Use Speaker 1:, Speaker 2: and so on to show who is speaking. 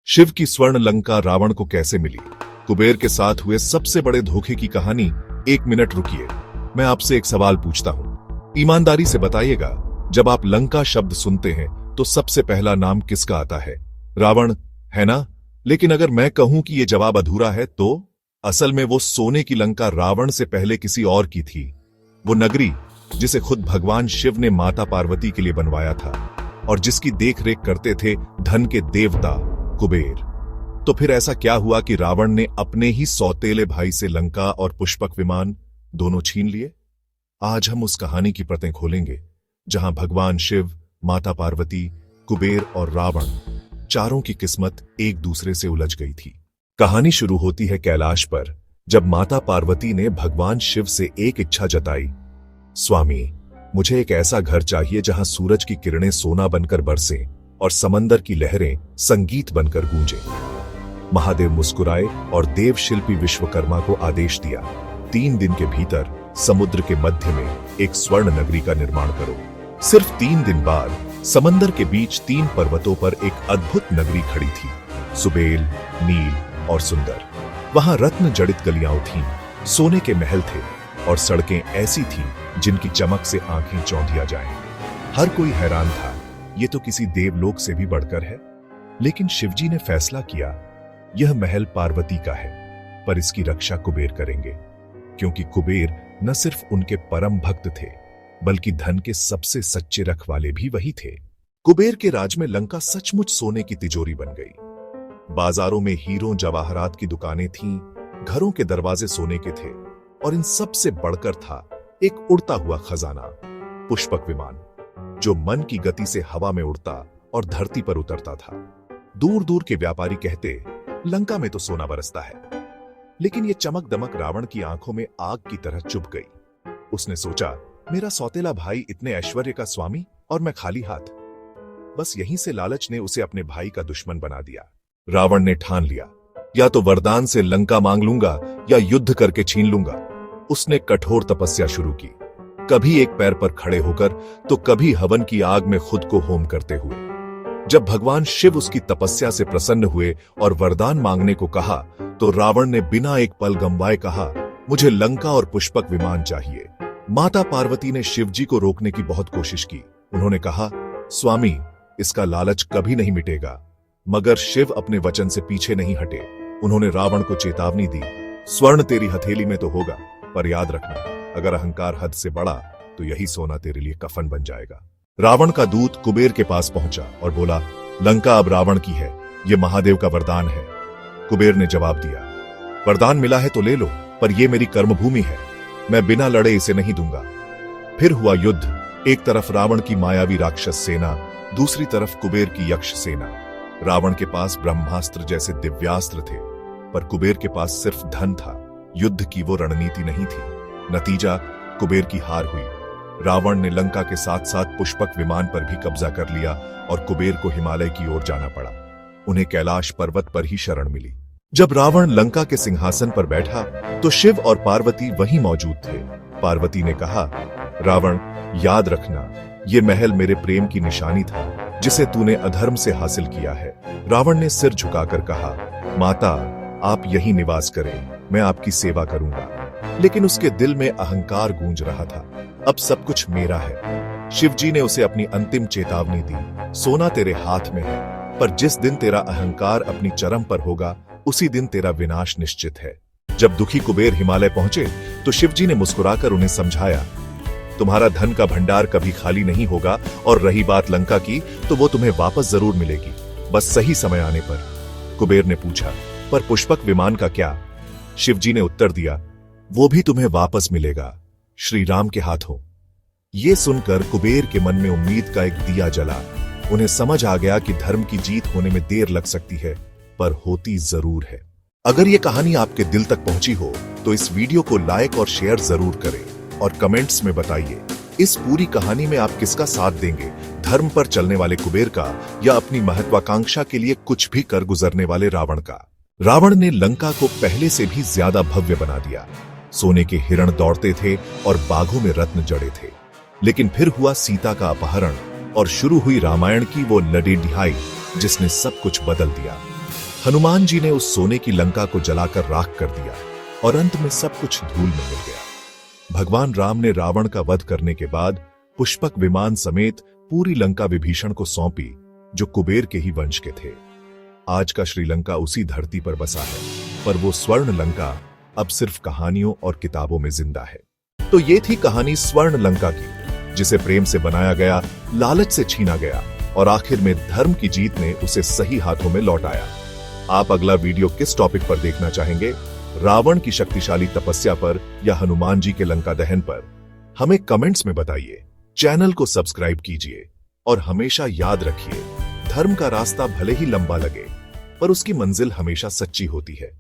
Speaker 1: शिव की स्वर्ण लंका रावण को कैसे मिली? कुबेर के साथ हुए सबसे बड़े धोखे की कहानी। एक मिनट रुकिए, मैं आपसे एक सवाल पूछता हूं, ईमानदारी से बताइएगा। जब आप लंका शब्द सुनते हैं तो सबसे पहला नाम किसका आता है? रावण, है ना? लेकिन अगर मैं कहूं कि यह जवाब अधूरा है तो असल में वो सोने की लंका रावण से पहले किसी और की थी। वो नगरी जिसे खुद भगवान शिव ने माता पार्वती के लिए बनवाया था और जिसकी देखरेख करते थे धन के देवता कुबेर। तो फिर ऐसा क्या हुआ कि रावण ने अपने ही सौतेले भाई से लंका और पुष्पक विमान दोनों छीन लिए? आज हम उस कहानी की परतें खोलेंगे जहां भगवान शिव, माता पार्वती, कुबेर और रावण चारों की किस्मत एक दूसरे से उलझ गई थी। कहानी शुरू होती है कैलाश पर, जब माता पार्वती ने भगवान शिव से एक इच्छा जताई, स्वामी, मुझे एक ऐसा घर चाहिए जहां सूरज की किरणें सोना बनकर बरसें और समंदर की लहरें संगीत बनकर गूंजें। महादेव मुस्कुराए और देव शिल्पी विश्वकर्मा को आदेश दिया, 3 दिन के भीतर समुद्र के मध्य में एक स्वर्ण नगरी का निर्माण करो। सिर्फ 3 दिन बाद समंदर के बीच 3 पर्वतों पर एक अद्भुत नगरी खड़ी थी, सुबेल, नील और सुंदर। वहां रत्न जड़ित गलियां थीं, सोने के महल थे और सड़कें ऐसी थीं जिनकी चमक से आंखें चौंधिया जाएं। हर कोई हैरान था, ये तो किसी देवलोक से भी बढ़कर है। लेकिन शिवजी ने फैसला किया, यह महल पार्वती का है, पर इसकी रक्षा कुबेर करेंगे, क्योंकि कुबेर न सिर्फ उनके परम भक्त थे बल्कि धन के सबसे सच्चे रखवाले भी वही थे। कुबेर के राज में लंका सचमुच सोने की तिजोरी बन गई। बाजारों में हीरों जवाहरात की दुकानें थीं, घरों के दरवाजे सोने के थे और इन सबसे बढ़कर था एक उड़ता हुआ खजाना, पुष्पक विमान, जो मन की गति से हवा में उड़ता और धरती पर उतरता था। दूर दूर के व्यापारी कहते, लंका में तो सोना बरसता है। लेकिन यह चमक दमक रावण की आंखों में आग की तरह चुभ गई। उसने सोचा, मेरा सौतेला भाई इतने ऐश्वर्य का स्वामी और मैं खाली हाथ। बस यहीं से लालच ने उसे अपने भाई का दुश्मन बना दिया। रावण ने ठान लिया, या तो वरदान से लंका मांग लूंगा या युद्ध करके छीन लूंगा। उसने कठोर तपस्या शुरू की, कभी एक पैर पर खड़े होकर तो कभी हवन की आग में खुद को होम करते हुए। जब भगवान शिव उसकी तपस्या से प्रसन्न हुए और वरदान मांगने को कहा तो रावण ने बिना एक पल गंवाए कहा, मुझे लंका और पुष्पक विमान चाहिए। माता पार्वती ने शिवजी को रोकने की बहुत कोशिश की। उन्होंने कहा, स्वामी, इसका लालच कभी नहीं मिटेगा। मगर शिव अपने वचन से पीछे नहीं हटे। उन्होंने रावण को चेतावनी दी, स्वर्ण तेरी हथेली में तो होगा, पर याद रखना, अगर अहंकार हद से बढ़ा तो यही सोना तेरे लिए कफन बन जाएगा। रावण का दूत कुबेर के पास पहुंचा और बोला, लंका अब रावण की है, यह महादेव का वरदान है। कुबेर ने जवाब दिया, वरदान मिला है तो ले लो, पर यह मेरी कर्मभूमि है, मैं बिना लड़े इसे नहीं दूंगा। फिर हुआ युद्ध। एक तरफ रावण की मायावी राक्षस सेना, दूसरी तरफ कुबेर की यक्ष सेना। रावण के पास ब्रह्मास्त्र जैसे दिव्यास्त्र थे, पर कुबेर के पास सिर्फ धन था। युद्ध की वो रणनीति नहीं थी। नतीजा, कुबेर की हार हुई। रावण ने लंका के साथ साथ पुष्पक विमान पर भी कब्जा कर लिया और कुबेर को हिमालय की ओर जाना पड़ा। उन्हें कैलाश पर्वत पर ही शरण मिली। जब रावण लंका के सिंहासन पर बैठा तो शिव और पार्वती वहीं मौजूद थे। पार्वती ने कहा, रावण, याद रखना, ये महल मेरे प्रेम की निशानी था जिसे तूने अधर्म से हासिल किया है। रावण ने सिर झुकाकर कहा, माता, आप यहीं निवास करें, मैं आपकी सेवा करूंगा। लेकिन उसके दिल में अहंकार गूंज रहा था, अब सब कुछ मेरा है। शिवजी ने उसे अपनी अंतिम चेतावनी दी, सोना तेरे हाथ में है, पर जिस दिन तेरा अहंकार अपनी चरम पर होगा उसी दिन तेरा विनाश निश्चित है। जब दुखी कुबेर हिमालय पहुंचे तो शिवजी ने मुस्कुराकर उन्हें समझाया, तुम्हारा धन का भंडार कभी खाली नहीं होगा, और रही बात लंका की तो वो तुम्हें वापस जरूर मिलेगी, बस सही समय आने पर। कुबेर ने पूछा, पर पुष्पक विमान का क्या? शिवजी ने उत्तर दिया, वो भी तुम्हें वापस मिलेगा, श्री राम के हाथों। ये सुनकर कुबेर के मन में उम्मीद का एक दिया जला। उन्हें समझ आ गया कि धर्म की जीत होने में देर लग सकती है, पर होती जरूर है। अगर ये कहानी आपके दिल तक पहुंची हो तो इस वीडियो को लाइक और शेयर जरूर करें और कमेंट्स में बताइए, इस पूरी कहानी में आप किसका साथ देंगे, धर्म पर चलने वाले कुबेर का या अपनी महत्वाकांक्षा के लिए कुछ भी कर गुजरने वाले रावण का। रावण ने लंका को पहले से भी ज्यादा भव्य बना दिया। सोने के हिरण दौड़ते थे और बाघों में रत्न जड़े थे। लेकिन फिर हुआ सीता का अपहरण और शुरू हुई रामायण की वो लड़ाई जिसने सब कुछ बदल दिया। हनुमान जी ने उस सोने की लंका को जलाकर राख कर दिया और अंत में सब कुछ धूल में मिल गया। भगवान राम ने रावण का वध करने के बाद पुष्पक विमान समेत पूरी लंका विभीषण को सौंपी, जो कुबेर के ही वंश के थे। आज का श्रीलंका उसी धरती पर बसा है, पर वो स्वर्ण लंका अब सिर्फ कहानियों और किताबों में जिंदा है। तो ये थी कहानी स्वर्ण लंका की, जिसे प्रेम से बनाया गया, लालच से छीना गया और आखिर में धर्म की जीत ने उसे सही हाथों में लौटाया। आप अगला वीडियो किस टॉपिक पर देखना चाहेंगे? रावण की शक्तिशाली तपस्या पर या हनुमान जी के लंका दहन पर? हमें कमेंट्स में बताइए। चैनल को सब्सक्राइब कीजिए और हमेशा याद रखिए, धर्म का रास्ता भले ही लंबा लगे, पर उसकी मंजिल हमेशा सच्ची होती है।